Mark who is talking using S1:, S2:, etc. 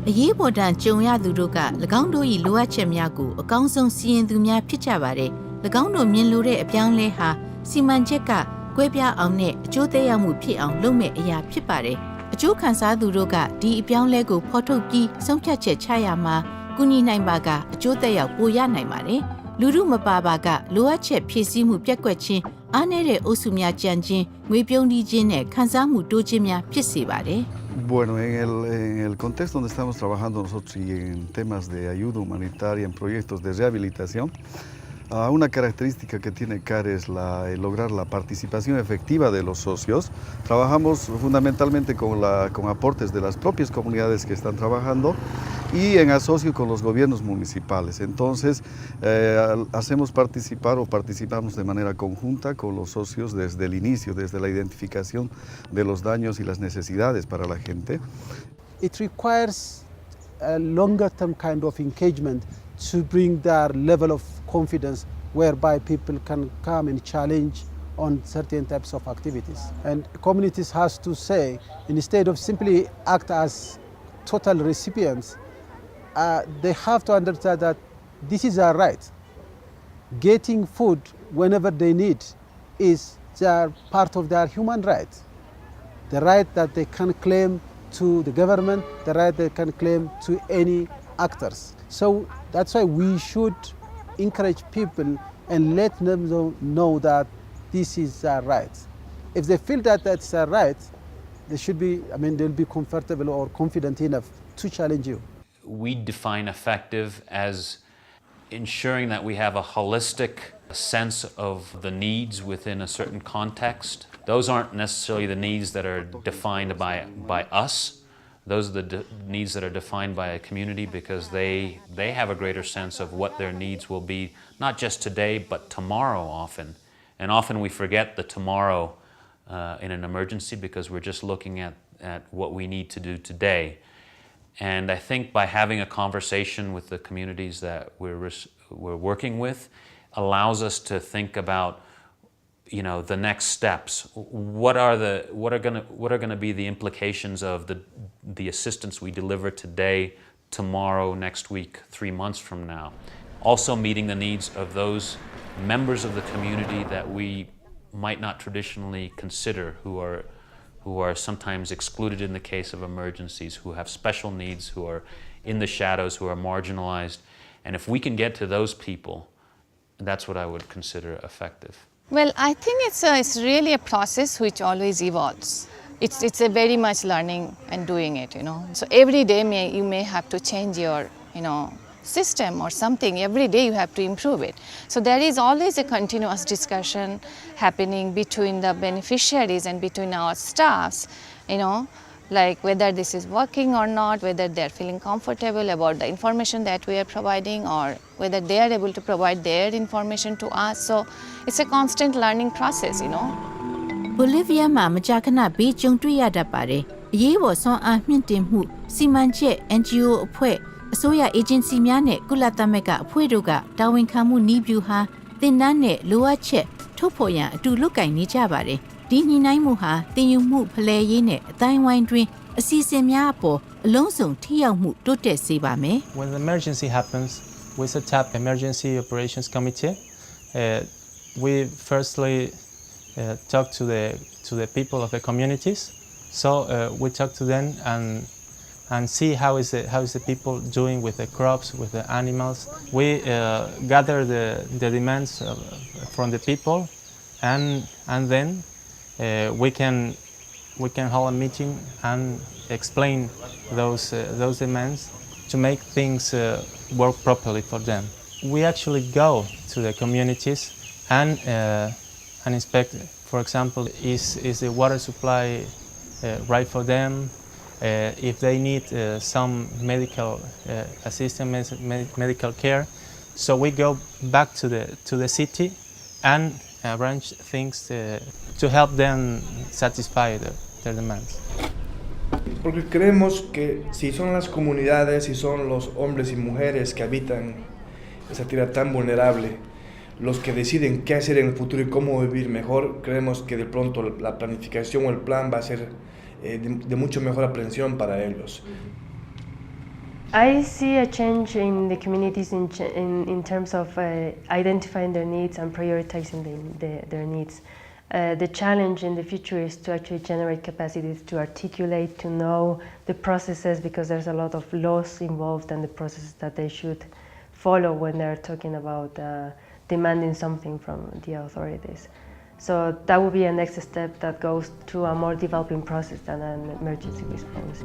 S1: အရေးပေါ်တန်ကြုံရသူတို့က၎င်းတို့၏လိုအပ်ချက်များကိုအကောင်းဆုံးစီရင်သူများဖြစ်ကြပါတယ်၎င်းတို့မြင်လိုတဲ့အပြောင်းလဲဟာစီမံချက်ကကွဲပြားအောင်နဲ့အကျိုးသက်ရောက်မှုဖြစ်အောင်လုပ်မဲ့အရာဖြစ်ပါတယ်အကျိုးခံစားသူတို့ကဒီအပြောင်းလဲကိုဖော်ထုတ်ပြီးဆုံးဖြတ်ချက်ချရမှာကူညီနိုင်ပါကအကျိုးသက်ရောက်ပိုရနိုင်ပါတယ်လူမှုမပါပါကလိုအပ်ချက်ဖြည့်ဆည်းမှုပြက်ကွက်ခြင်းအားနည်းတဲ့အုပ်စုများကြံခြင်းငွေပြုံးတီးခြင်းနဲ့ခံစားမှုတိုးခြင်းများဖြစ်စေပါတယ်
S2: Bueno, en el contexto donde estamos trabajando nosotros y en temas de ayuda humanitaria, en proyectos de rehabilitación, una característica que tiene CAR es lograr la participación efectiva de los socios. Trabajamos fundamentalmente con aportes de las propias comunidades que están trabajando y en asocio con los gobiernos municipales. Entonces, hacemos participar o participamos de manera conjunta con los socios desde el inicio, desde la identificación de los daños y las necesidades para la gente.
S3: It requires a longer term kind of engagement to bring their level of confidence whereby people can come and challenge on certain types of activities. And communities has to say, instead of simply act as total recipients, they have to understand that this is our right. Getting food whenever they need is their part of their human right. The right that they can claim to the government, the right they can claim to any actors. So that's why we should encourage people and let them know that this is their right. If they feel that that's their right, they should be, they'll be comfortable or confident enough to challenge you.
S4: We define effective as ensuring that we have a holistic sense of the needs within a certain context. Those aren't necessarily the needs that are defined by us. Those are the needs that are defined by a community because they have a greater sense of what their needs will be, not just today, but tomorrow often. And often we forget the tomorrow in an emergency because we're just looking at what we need to do today. And I think by having a conversation with the communities that we're working with allows us to think about the next steps. What are going to be the implications of the assistance we deliver today, tomorrow, next week, 3 months from now? Also meeting the needs of those members of the community that we might not traditionally consider, who are sometimes excluded in the case of emergencies, who have special needs, who are in the shadows, who are marginalized. And if we can get to those people, that's what I would consider effective.
S5: Well, I think it's really a process which always evolves. It's a very much learning and doing it, So every day you may have to change your, system or something. Every day you have to improve it. So there is always a continuous discussion happening between the beneficiaries and between our staffs, like whether this is working or not, whether they are feeling comfortable about the information that we are providing or whether they are able to provide their information to us. So it's a constant learning process,
S1: Bolivia မှာမကြာခဏဘေးကြုံတွေ့ရတတ်ပါတယ်။အရေးပေါ်ဆွမ်းအားမြင့်တင်မှုစီမံချက် NGO အဖွဲ့အစိုးရ agency များနဲ့ကုလသမဂ္ဂအဖွဲ့တို့ကတာဝန်ခံမှုနည်းဗျူဟာသင်တန်းနဲ့လိုအပ်ချက်ထုတ်ဖော်ရန်အတူလုပ်ကိုင်နေကြပါတယ်။ဒီညှိနှိုင်းမှုဟာတင်ယူမှုဖလှယ်ရေးနဲ့အတိုင်းဝိုင်းတွင်အစီအစဉ်များအပေါ်အလုံးစုံထိရောက်မှုတိုးတက်စေပါမယ်။
S6: When the emergency happens, we set up emergency operations committee. We firstly talk to the people of the communities. So we talk to them and see how is the people doing with the crops, with the animals. We gather the demands from the people, and then we can hold a meeting and explain those demands to make things work properly for them. We actually go to the communities and inspect. For example, is the water supply right for them? If they need some medical assistance, medical care, so we go back to the city and arrange things to help them satisfy their demands.
S7: Porque creemos que si son las comunidades, si son los hombres y mujeres que habitan esa tierra tan vulnerable, los que deciden qué hacer en el futuro y cómo vivir mejor, creemos que de pronto la planificación o el plan va a ser de mucho mejor aprehensión para ellos.
S8: I see a change in the communities in terms of identifying their needs and prioritizing their needs. The challenge in the future is to actually generate capacities to articulate, to know the processes, because there's a lot of laws involved and the processes that they should follow when they're talking about demanding something from the authorities. So that will be a next step that goes to a more developing process than an emergency response.